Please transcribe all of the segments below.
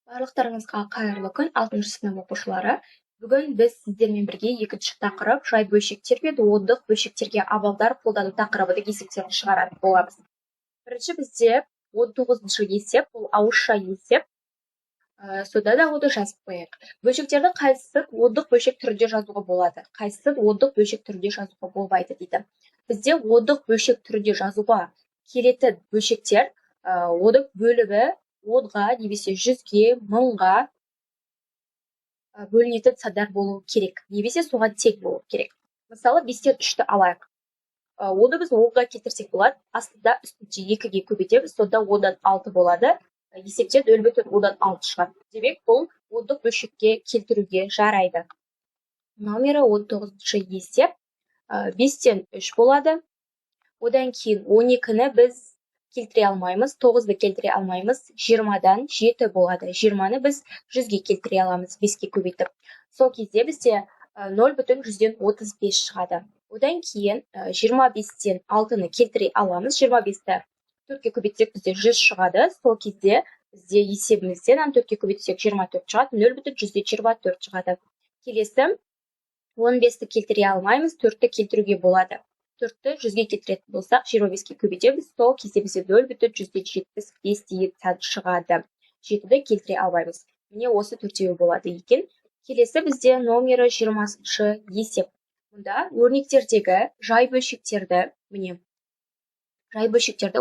Барлықтарыңызға қайырлы күн, 6-шы сынып оқушылары. Бүгін біз сіздермен бірге екінші тақырып жай бөлшектер мен ондық бөлшектерге амалдар қолдану тақырыбының есептерін шығаратын боламыз. Бірінші бізде 19-шы есеп, бұл ауызша есеп. Сода да оны жазып қояйық. Бөлшектерді қайсысын ондық бөлшек түрінде жазуға болады, қайсысын ондық бөлшек түрінде жазуға болмайды дейді. Бізде ондық бөлшек түрінде жазуға келетін бөлшектер оның бөлімі 10-ға немесе 100-ге, 1000-ға бөлінетін сандар болу керек, немесе соған тең болу керек. Мысалы, 5-тен 3-ті алайық. Оны біз 10-ға келтірсек болады, астында үстінде 2-ге көбейтеміз, сонда 10-дан 6 болады. Есептен 0,10-дан 6 шығады. Демек, бұл ондық бөлшекке келтіруге жарайды. Номері 19-шы есеп 5-тен 3 болады. Одан кейін 12-ні біз келтіре алмаймыз, 9-ды келтіре алмаймыз, 20-дан 7 болады. 20-ны біз 100-ге келтіре аламыз, 5-ге көбейтіп. Сол кезде бізде 0,135 шығады. Одан кейін 25-тен 6-ны келтіре аламыз, 25-ті 4-ге көбейтсек бізде 100 шығады. Сол кезде бізде есебімізден 4-ге көбейтсек 24 шығады, 0,124 шығады. Келесі 15-ті келтіре алмаймыз, 4-ті келтіруге болады. 4-ті 100-ге келтіретін болсақ, 25-ге көбейтеміз, сол кезде бізде 0,175 деген сан шығады. 7-ді келтіре алмаймыз. Міне осы төртеуі болады екен. Келесі бізде номері 20-шы есеп. Мұнда өрнектердегі жай бөлшектерді,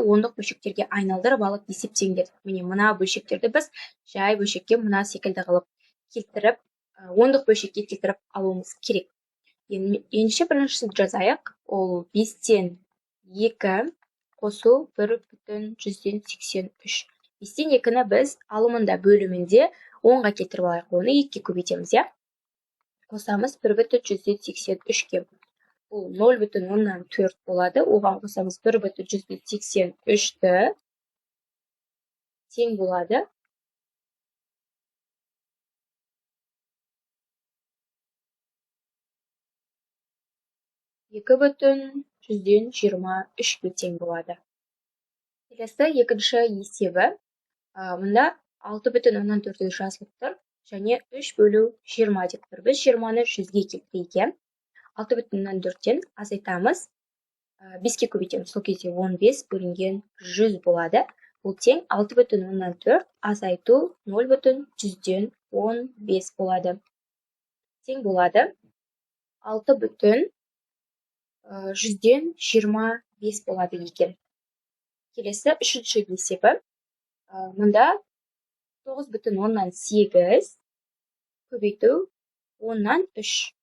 ондық бөлшектерге айналдырып алып есептеңдер. Міне мына бөлшектерді біз жай бөлшекке мына секілді қылып келтіріп, ондық бөлшекке келтіріп алуымыз керек. Ендеше біріншісін жазайық. Ол 5-тен 2 қосу 1,183. 5-тен 2-ні біз алымында бөлімінде 10-ға келтіріп алайық. Оны 2-ге көбейтеміз, қосамыз 1,183-ге. Бұл 0,4 болады. Оған қосамыз 1,183-ті тең болады. 2,123-ге тең болады. Келесі екінші есебі. Мұнда 6,14 жазылып тұр, және 3/20 деп тұр. Біз 20-ны 100-ге келтірейік. 6,14-тен азайтамыз, 5-ге көбейтеміз. Сол кезде 15 бөлінген 100 болады. Бұл тең 6,14 азайту 0,115 болады. Тең болады 6,125 болады екен. Келесі үшінші есебі. Мұнда 9,8 көбейту 10-нан 3.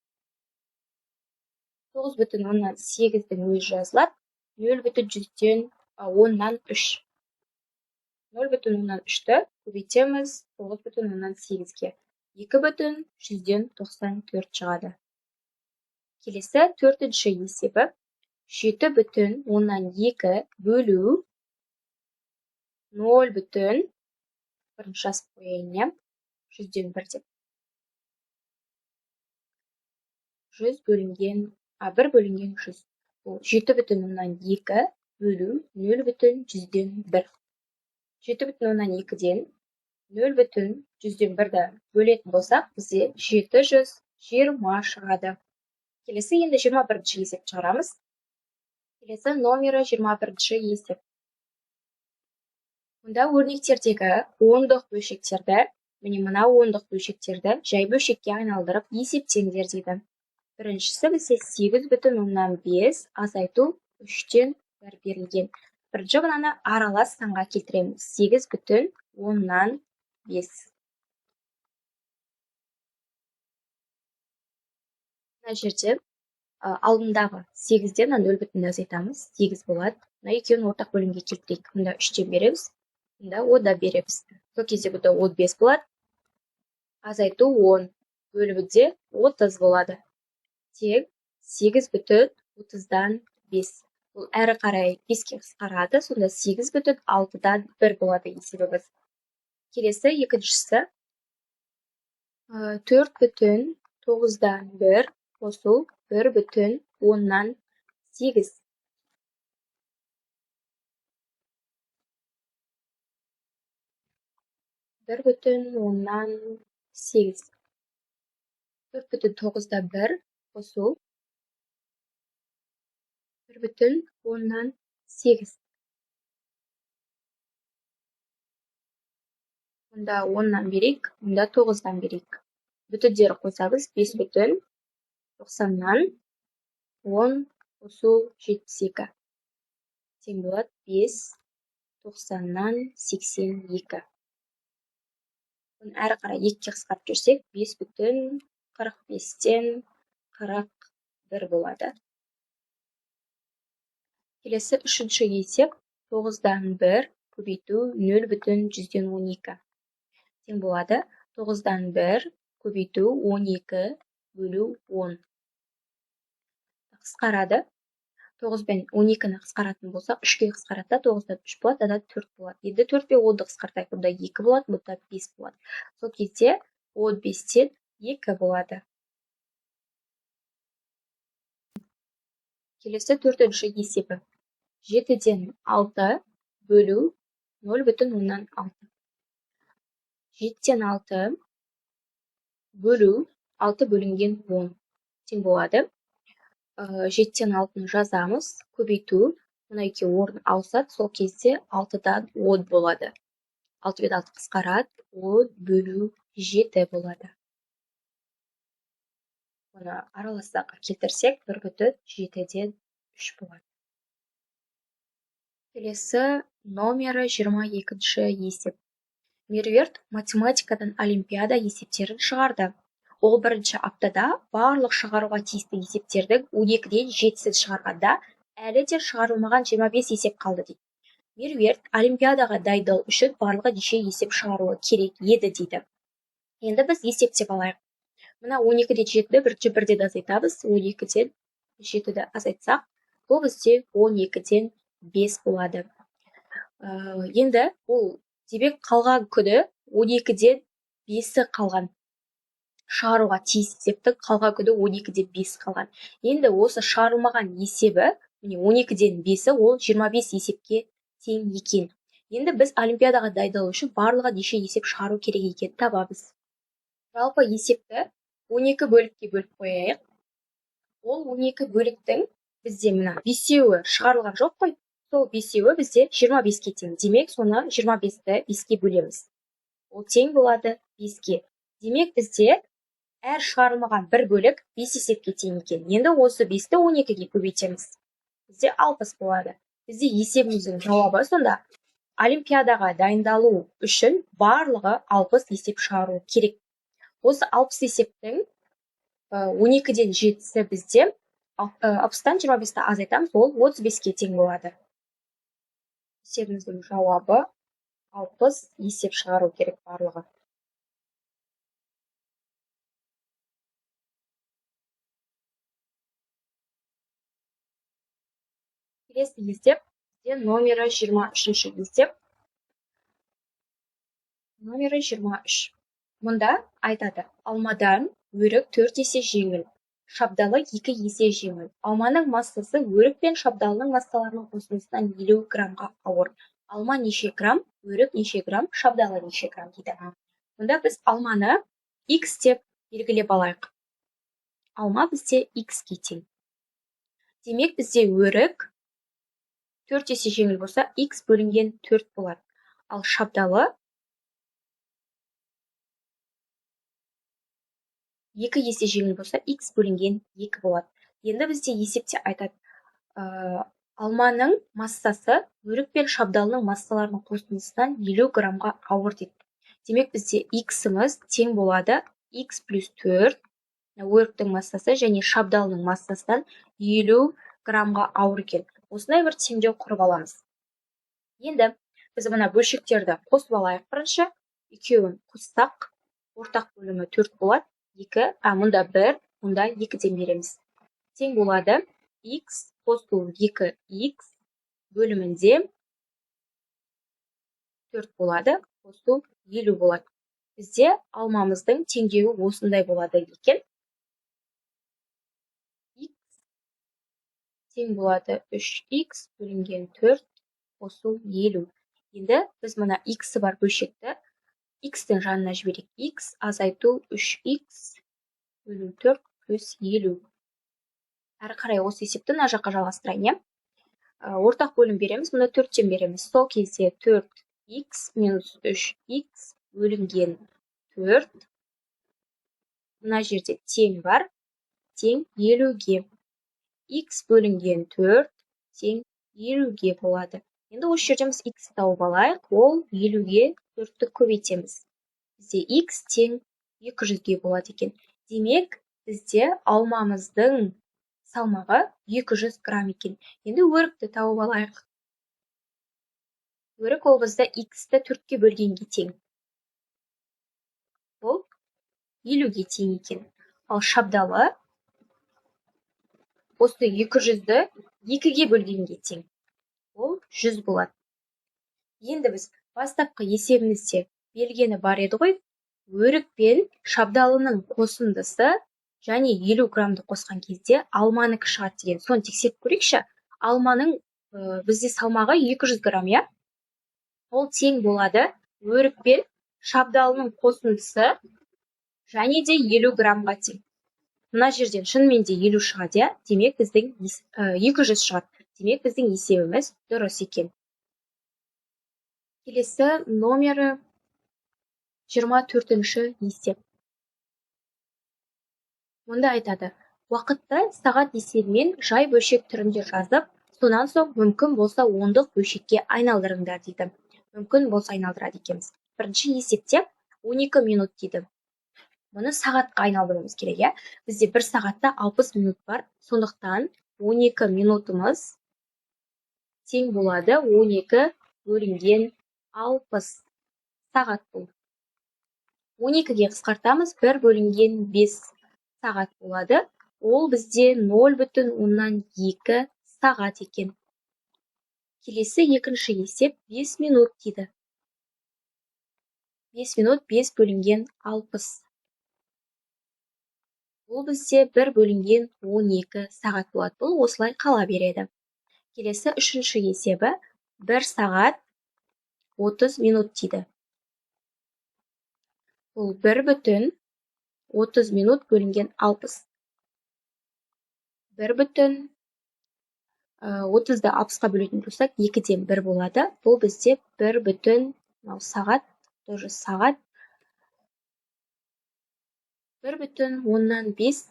9,8-дің өзі жазылады. 0,10-нан 3. 0,10-нан 3-ті көбейтеміз 9,8-ге. 2,194 шығады. Келесі төртінші есебі. 7,2 бөлу 0, бірінші жазып қояйын, 100-ден 1 деп. 100 бөлінген 1 бөлінген 100. Бұл 7,2 бөлу 0,100-ден 1. 7,2-ден 0,100-ден 1-ді бөлетін болсақ, бізде 720 шығады. Келесі енді 21-ші есеп шығарамыз. Келесі номері 21-ші есеп. Мұнда өрнектердегі ондық бөлшектерді, мына ондық бөлшектерді жай бөлшекке айналдырып есептеңдер дейді. Біріншісі бізде 8,5 азайту 3-тен 1 берілген. Бірінші мынаны аралас санға келтіреміз. 8,5. Мына жерде алдындағы 8-ден 0,5 азайтамыз. 8 болады. Мына екеуін ортақ бөлімге келтірейік. Мұнда 3-тен береміз. Мұнда 10-да береміз. Сол кезде бұнда 15 болады. Азайту 10. Бөлімінде 30 болады. Тең 8,30-дан 5. Бұл әрі қарай 5-ке қысқарады. Сонда 8,6-дан 1 болады есебіміз. Келесі екіншісі 4,9-дан 1 қосу 1,10-нан 8. 1,8. 4,9'da 1 qo'shuv 1,8. Bunda 10'dan berek, bunda 9'dan berek. Butitlar qo'shamiz 5,90dan 10 qo'shuv 72. Teng bo'ladi 5,90dan 82. Buni ары qaray 2 ga qisqartirib ko'rsak 5,45dan 41 bo'ladi. Kelesi 3-chi esep 9'dan 1 ko'paytuv 0,12. Teng bo'ladi 9'dan 1 ko'paytuv 12/10. Qisqaradi. 9 bilan 12ni qisqarатын bo'lsak 3 ga qisqaradida 9dan 3 bo'ladi, dada 4 bo'ladi. Endi 4 bilan 10ni qisqarsak bunda 2 bo'ladi, bunda 5 bo'ladi. Сол кезде 15dan 2 bo'ladi. Kelesi 4-chi esebi 7dan 6 bölü 0,6. 7dan 6 bölü 6 bölüngen 10. Teng bo'ladi. 7dan 6'ni жазамыз. Көбейту. Мына ikki o'rin alsat, сол кезде 6dan 10 bo'ladi. 6 bilan 6 qisqaradi. 10 bölü 7 bo'ladi. Buni aralashtirib keltirsek 1,7dan 3 bo'ladi. Kelesi nomeri 22-chi esep. Mervert matematikadan olimpiada esepтерін шығарды. Ол бірінші аптада барлық шығаруға тиісті есептердің 12-ден 7-сін шығарғанда, әлі де шығарылмаған 25 есеп қалды дейді. Мерверт олимпиадаға дайындалу үшін барлығы неше есеп шығаруы керек еді дейді. Енді біз есептеп алайық. Мына 12-ден 7-ді бірінші бірден азайтамыз, 12-ден 7-ді азайтсақ, бұл бізде 12-ден 5 болады. Енді бұл демек қалған күні 12-ден 5-і қалған. Шығаруға тиіс есептің қалған күні 12-ден 5 қалған. Енді осы шығарылмаған есебі, 12-ден 5-і ол 25 есепке тең екен. Енді біз олимпиадаға дайындалу үшін барлығы неше есеп шығару керек екен табамыз. Жалпы есепті 12 бөлікке бөліп қояйық. Ол 12 бөліктің бізде мына 5-еуі шығарылған жоқ қой. Сол 5-еуі бізде 25-ке тең. Демек, соны 25-ті 5-ке бөлеміз. Ол тең болады 5-ке. Демек, бізде әр шығарылмаған бір бөлік 5 есепке тең екен. Енді осы 5-ті 12-ге көбейтеміз. Бізде 60 болады. Бізде есебіміздің жауабы сонда олимпиадаға дайындалу үшін барлығы 60 есеп шығару керек. Осы 60 есептің 12-ден 7-сі бізде 60-тан 25-ті азайтамыз, ол 35-ке тең болады. Есебіміздің жауабы 60 есеп шығару керек барлығы. Келесі есеп номері 23-ші есеп. Номері 23. Мұнда айтады, алмадан өрік 4 есе жеңіл, шабдалы 2 есе жеңіл. Алманың массасы өрік пен шабдалының массаларының қосындысынан 50 граммға ауыр. Алма неше грамм, өрік неше грамм, шабдалы неше грамм дейді. Мұнда біз алманы x деп белгілеп алайық. Алма бізде x-ке тең. Демек бізде өрік 4 есе жеңіл болса, x бөлінген 4 болады. Ал шабдалы 2 есе жеңіл болса, x бөлінген 2 болады. Енді бізде есепте айтады, алманың массасы өрік пен шабдалының массаларының қосындысынан 50 граммға ауыр дейді. Демек бізде x-іміз тең болады x плюс 4, өріктің массасы және шабдалының массасынан 50 граммға ауыр екен. Осындай бір теңдеу құрып аламыз. Енді біз мына бөлшектерді қосып алайық бірінші. Екеуін қоссақ, ортақ бөлімі 4 болады. 2, мұнда 1, мұнда 2-ден береміз. Тең болады x қосу 2x бөлімінде 4 болады, қосу 50 болады. Бізде алмамыздың теңдеуі осындай болады екен. X тең болады 3x бөлінген 4 қосу 50. Енді біз мына x бар бөлшекті x'тің жанына жіберейік. X азайту 3x бөлу 4 плюс 50. Әрі қарай осы есепті мына жаққа жалғастырайын, иә? Ортақ бөлім береміз, мұны 4-тен береміз. Сол кезде 4x минус 3x бөлінген 4. Мына жерде тең бар, тең 50-ге. X бөлінген 4 тең 50-ге болады. Енді осы жерде біз x тауып алайық, ол 50-ге 4-ті көбейтеміз. Бізде x тең 200-ге болады екен. Демек, бізде алмамыздың салмағы 200 грамм екен. Енді өрікті тауып алайық. Өрік ол бізде x-ті 4-ке бөлгенге тең. Ол 50-ге тең екен. Ал шабдалы осы 200-ді 2-ге бөлгенге тең. Ол 100 болады. Енді біз бастапқы есебімізде белгені бар еді ғой, өрік пен шабдалының қосындысы және 50 граммды қосқан кезде алманыкі шығады деген. Соны тексеріп көрейікші. Алманың бізде салмағы 200 грамм, иә? Ол тең болады өрік пен шабдалының қосындысы және де 50 граммға тең. Мына жерден шынымен де 50 шығады, иә? Демек біздің 200 шығады. Демек біздің есебіміз дұрыс екен. Келесі номері 24-ші есеп. Мұнда айтады, уақытты сағат есебімен жай бөлшек түрінде жазып, сонан соң мүмкін болса ондық бөлшекке айналдырыңдар дейді. Мүмкін болса айналдырады екенбіз. Бірінші есепте 12 минут дейді. Мұны сағатқа айналдыруымыз керек, иә? Бізде бір сағатта 60 минут бар. Сондықтан 12 минутымыз тең болады 12 бөлінген 60 сағат бұл. 12-ге қысқартамыз, 1 бөлінген 5 сағат болады. Ол бізде 0,2 сағат екен. Келесі екінші есеп 5 минут дейді. 5 минут 5 бөлінген 60. Ол бізде 1 бөлінген 12 сағат болады. Бұл осылай қала береді. Келесі үшінші есебі 1 сағат 30 минут дейді. Бұл 1 бүтін 30 минут бөлінген 60. 1 бүтін 30-ды 60-қа бөлетін болсақ, 2-ден 1 болады. Бұл бізде 1 бүтін сағат, тоже сағат 1 бүтін 5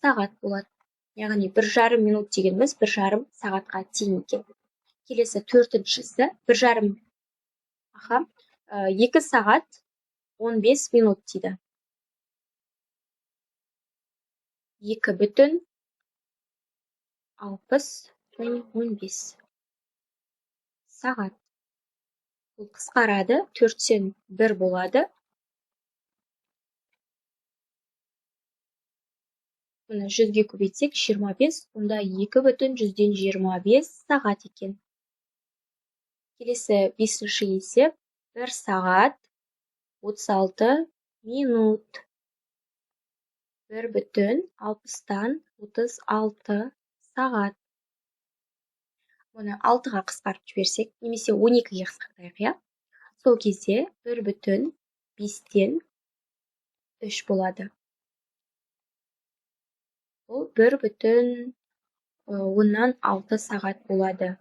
сағат болады. Яғни 1,5 минут дегеніміз 1,5 сағатқа тең екен. Келесі төртіншісі 1,5 2 сағат 15 минут дейді. 2 бүтін 60 және 15 сағат. Бұл қысқарады, 4-тен 1 болады. Мұны 100-ге көбейтсек 25, онда 2 бүтін 125 сағат екен. Келесі 5-ші есеп 1 сағат 36 минут. 1 бүтін 60-тан 36 сағат. Мұны 6-ға қысқарып жіберсек, немесе 12-ге қысқартайық, иә? Сол кезде 1 бүтін 5-тен 3 болады. Ол 1 бүтін 6 сағат болады.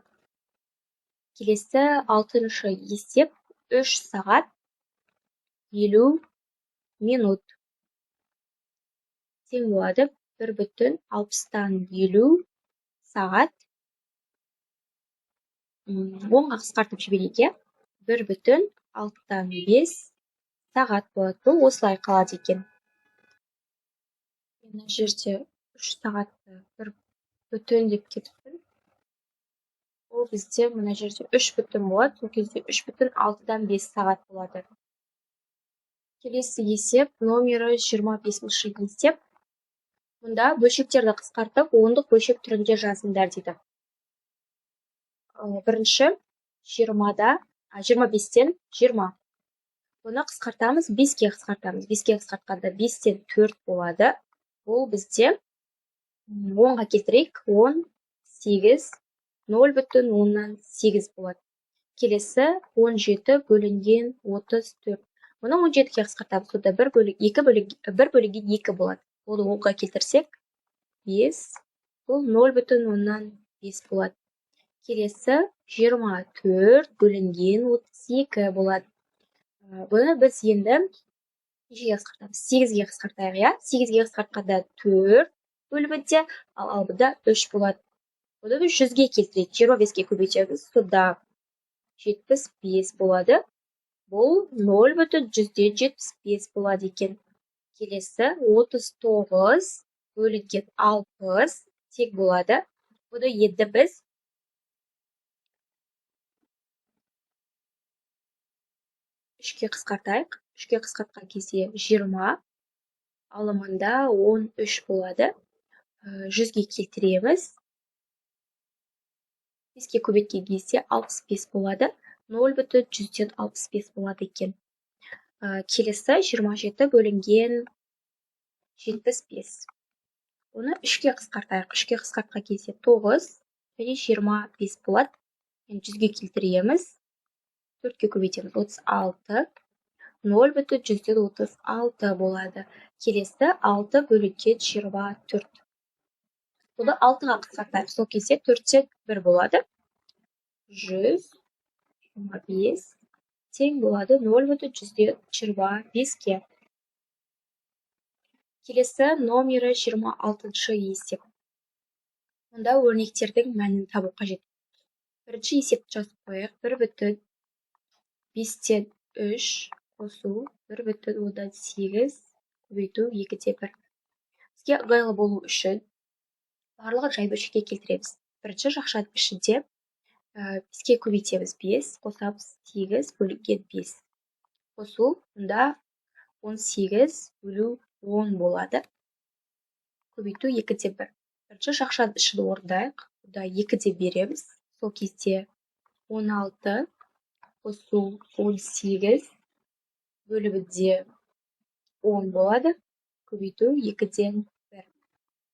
Келесі 6-шы есеп 3 сағат 50 минут. Тең болады 1 бүтін 60-тан 50 сағат. 10-ға қысқартып жіберейік, 1 бүтін 6-тан 5 сағат болады. Бұл осылай қалады екен. Мына жерде 3 сағатты 1 бүтін деп кетіппін. Ол бізде мына жерде 3 бүтін болады. Сол кезде 3 бүтін 6-дан 5 сағат болады. Келесі есеп номері 25-ші есеп. Мұнда бөлшектерді қысқартып, ондық бөлшек түрінде жазыңдар дейді. Бірінші 25-тен 20. Бұны қысқартамыз, 5-ге қысқартамыз. 5-ге қысқартқанда 5-тен 4 болады. Ол бізде 10-ға келтірейік, 18, 0 бүтін 10-нан 8 болады. Келесі 17 бөлінген 34. Бұны 17-ге қысқартамыз. Сонда 1 бөлігі 2 болады. Оны 10-ға келтірсек, 5. Бұл 0,5 болады. Келесі 24 бөлінген 32 болады. Бұны біз енді нешеге қысқартамыз? 8-ге қысқартайық, иә? 8-ге қысқартқанда 4 бөлігінде, ал албыда 3 болады. Бұны біз 100-ге келтірейік. 25-ге көбейтеміз. Сонда 75 болады. Бұл 0,175 болады екен. Келесі 39 бөлінген 60 тек болады. Бұны енді біз 3-ке қысқартайық. 3-ке қысқартқан кезде 20, алымында 13 болады. 100-ге келтіреміз. 5-ке көбейткен кезде 65 болады. 0,165 болады екен. Келесі 27 бөлінген 75. Оны 3-ке қысқартайық. 3-ке қысқартқан кезде 9 және 25 болады. 100-ге келтіреміз. 4-ке көбейтеміз. 36. 0,136 болады. Келесі 6 бөлінген 24. Бұны 6-ға қысқартайық. Сол кезде 4-тен 1 болады. 125 тең болады 0,125-ке. Келесі номері 26-шы есеп. Мұнда өрнектердің мәнін табу қажет. Бірінші есепті жазып қояйық. 1,5-тен 3 қосу 1,8 көбейту 2-де 1. Бізге ыңғайлы болу үшін барлығын жай бөлшекке келтіреміз. Бірінші жақшаның ішінде 5-ке көбейтеміз. 5 қосамыз 8 бөлінген 5. Қосу мұнда 18 бөлу 10 болады. Көбейту 2-де 1. Бірінші жақшаның ішін орындайық. Бұнда 2-де береміз. Сол кезде 16 қосу 18 бөлігінде 10 болады. Көбейту 2-ден 1.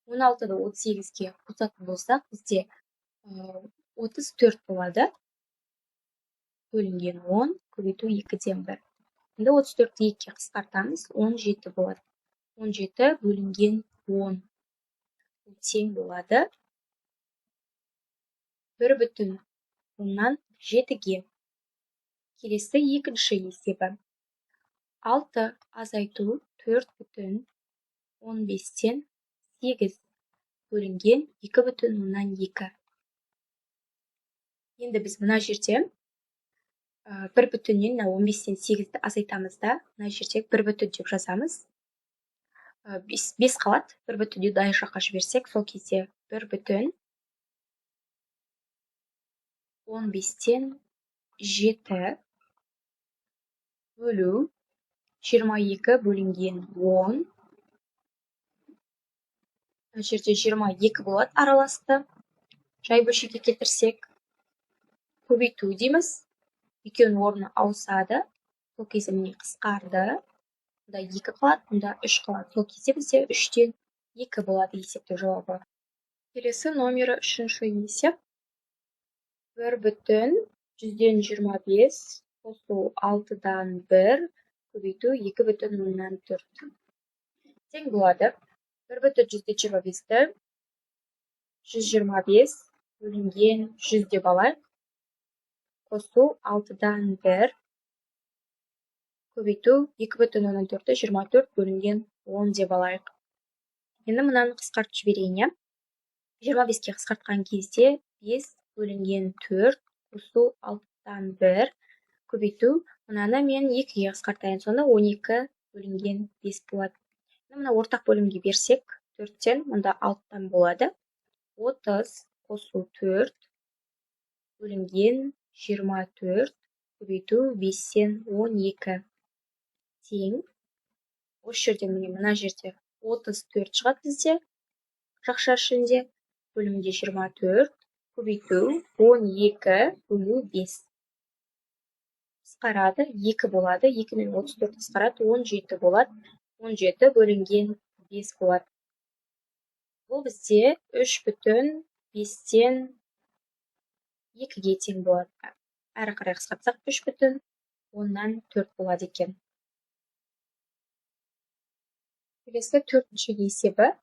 16-ды 18-ге қосатын болсақ, бізде 34 болады. Бөлінген 10, көбейту 2-ден 1. Енді 34-ті 2-ге қысқартамыз, 17 болады. 17 бөлінген 10. Тең болады. 1,7-ге. Келесі екінші есебі. 6 азайту 4,15-тен 8 бөлінген 2,2. Енді біз мына жерде 1,15-тен 8-ті азайтамыз да, мына жерде 1,5 деп жазамыз. 5 қалады, 1,5-ді дайыр жаққа жіберсек, сол кезде 1,15-тен 7 бөлу 22 бөлінген 10. Мына жерде 22 болады араласты. Жай бөлшекке келтірсек, көбейту дейміз. Екеуінің орны ауысады. Сол кезде міне қысқарды. Мұнда 2 қалады, мұнда 3 қалады. Сол кезде бізде 3-тен 2 болады есептің жауабы. Келесі номері 3-ші есеп. 1,125 қосу 6-дан 1 көбейту 2,4. Тең болады. 1,125-ті 125 бөлінген 100 деп алайық. Қосу 6-дан 1 көбейту 2,4-ті 24 бөлінген 10 деп алайық. Енді мұнаны қысқартып жіберейін. 25-ке қысқартқан кезде 5 бөлінген 4 қосу 6-дан 1 көбейту. Мұнаны мен 2-ге қысқартайын. Сонда 12 бөлінген 5 болады. Мұна ортақ бөлімге берсек, 4-тен мұнда 6-тан болады. 30 қосу 4 бөлінген 24 көбейту 5-тен 12 тең. Осы жерде мына жерде 34 шығады бізде. Жақша ішінде бөлімде 24 көбейту 12 бөлу 5. Қысқарады, 2 болады. 2 мен 34 қысқарады, 17 болады. 17 бөлінген 5 болады. Бұл бізде 3,5-тен 2-ге тең болады. Әрі қарай қысқартсақ 3,10-нан 4 болады екен. келесі төртінші есебі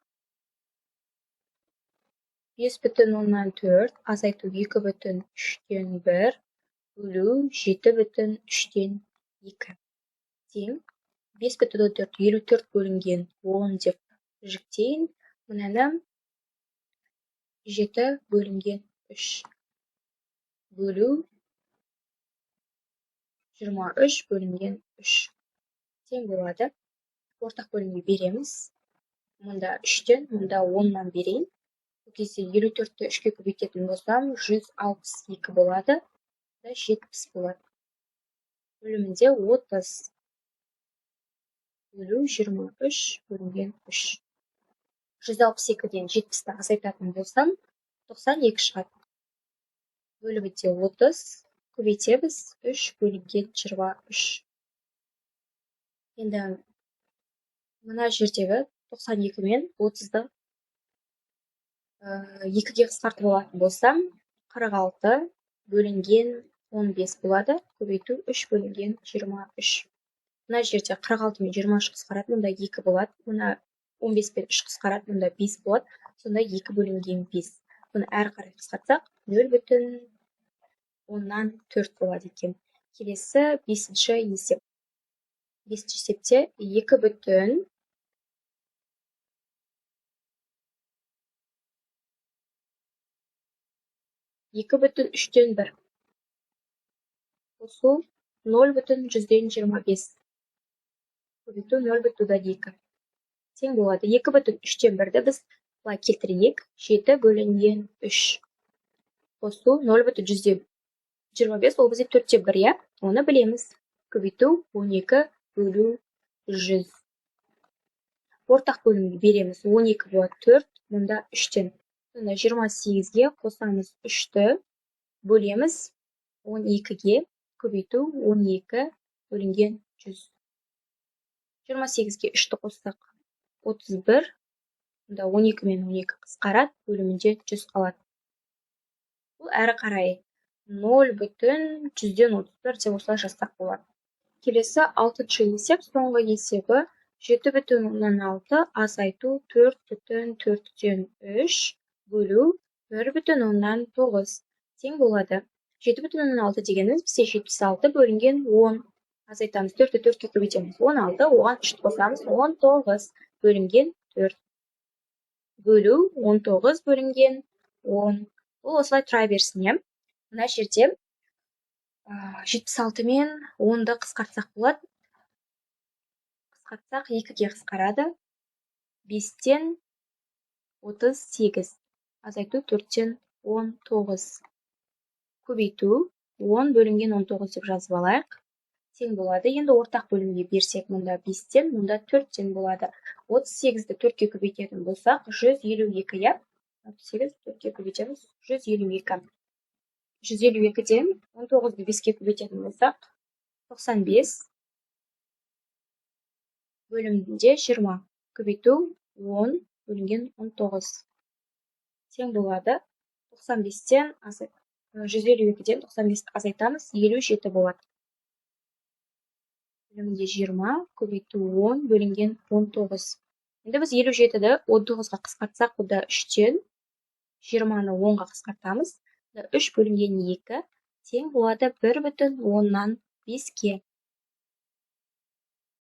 5,4 азайту 2,3-тен 1 бөлу 7,3-тен 2 тең 5,4 54 бөлінген 10 деп жіктейін. Мынаны 7 бөлінген 3 бөлу 23 бөлінген 3 тең болады. Ортақ бөлімге береміз. Мұнда 3-тен, мұнда 10-нан берейін. Бұл кезде 54-ті 3-ке көбейтетін болсам, 162 болады. 70 болады. Бөлімінде 30 бөлу 23 бөлінген 3. 162-ден 70-ті азайтатын болсам, 92 шығады. Бөлімінде 30 көбейтеміз 3 бөлінген 23. Енді мына жердегі 92 мен 30-ды 2-ге қысқартып алатын болсам, 46 бөлінген 15 болады. Көбейту 3 бөлінген 23. Мына жерде 46 мен 23 қысқарады, мұнда 2 болады. Мұна 15 пен 3 қысқарады, мұнда 5 болады. Сонда 2 бөлінген 5. Бұны әрі қарай қысқартсақ, 0,4 болады екен. Келесі 5-ші есеп. 5-ші есепте 2,3-тен 1 қосу 0,125 көбейту 0,2 тең болады. 2,3-тен 1-ді біз былай келтірейік. 7 бөлінген 3 қосу 0,125, ол бізде 4-те 1, я? Оны білеміз. Көбейту 12 бөлу 100. Ортақ бөлімге береміз. 12 болады 4, мұнда 3-тен. Сонда 28-ге қосамыз 3-ті, бөлеміз 12-ге, көбейту 12 бөлінген 100. 28-ге 3-ті қоссақ 31, мұнда 12 мен 12 қысқарады, бөлімінде 100 қалады. Бұл әрі қарай 0,131 деп осылай жазсақ болады. Келесі 6-шы есеп, соңғы есебі 7,6 азайту 4,4-тен 3 бөлу 1,9 тең болады. 7,6 дегеніміз бізде 76 бөлінген 10. Азайтамыз 4-ті 4-ке көбейтеміз. 16, оған 3-ті қосамыз, 19 бөлінген 4. Бөлу 19 бөлінген 10. Бұл осылай тұра берсін, е? Мына жерде 76 мен 10-ды қысқартсақ болады. Қысқартсақ 2-ге қысқарады. 5-тен 38. Азайту 4-тен 19. Көбейту 10 бөлінген 19 деп жазып алайық. Тең болады. Енді ортақ бөлімге берсек, мұнда 5-тен, мұнда 4-тен болады. 38-ді 4-ке көбейтетін болсақ, 152, я? 38-ді 4-ке көбейтеміз, 152. 152-ден 19-ді 5-ке көбейтетін болсақ, 95 бөлімінде 20. Көбейту 10 бөлінген 19. Тең болады. 95-тен 152-ден 95-ті азайтамыз, 57 болады. Бөлімінде 20, көбейту 10 бөлінген 19. Енді біз 57-ді 19-ға қысқартсақ, бұда 3-тен 20-ны 10-ға қысқартамыз. 3 бөлінген 2 тең болады 1,10-нан 5-ке.